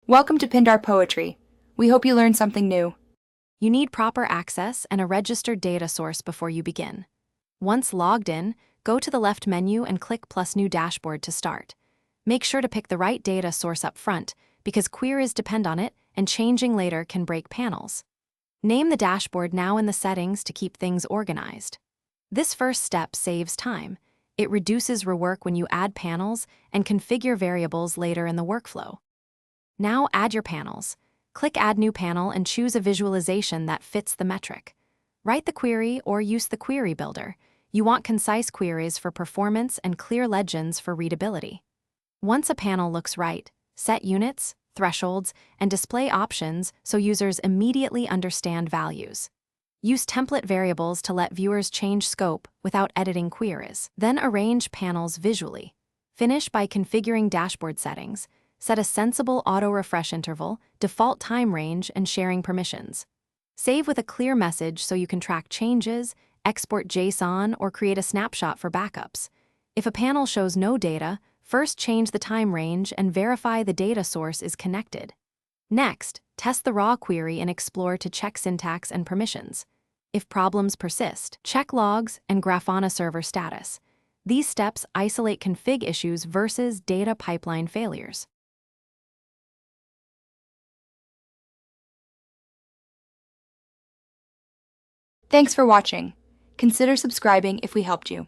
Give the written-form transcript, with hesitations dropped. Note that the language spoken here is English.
Welcome to Pindar Poetry. We hope you learned something new. You need proper access and a registered data source before you begin. Once logged in, go to the left menu and click plus New Dashboard to start. Make sure to pick the right data source up front because queries depend on it and changing later can break panels. Name the dashboard now in the settings to keep things organized. This first step saves time. It reduces rework when you add panels and configure variables later in the workflow. Now add your panels. Click Add New Panel and choose a visualization that fits the metric. Write the query or use the query builder. You want concise queries for performance and clear legends for readability. Once a panel looks right, set units, thresholds, and display options so users immediately understand values. Use template variables to let viewers change scope without editing queries. Then arrange panels visually. Finish by configuring dashboard settings. Set a sensible auto-refresh interval, default time range, and sharing permissions. Save with a clear message so you can track changes, export JSON, or create a snapshot for backups. If a panel shows no data, first change the time range and verify the data source is connected. Next, test the raw query and explore to check syntax and permissions. If problems persist, check logs and Grafana server status. These steps isolate config issues versus data pipeline failures. Thanks for watching. Consider subscribing if we helped you.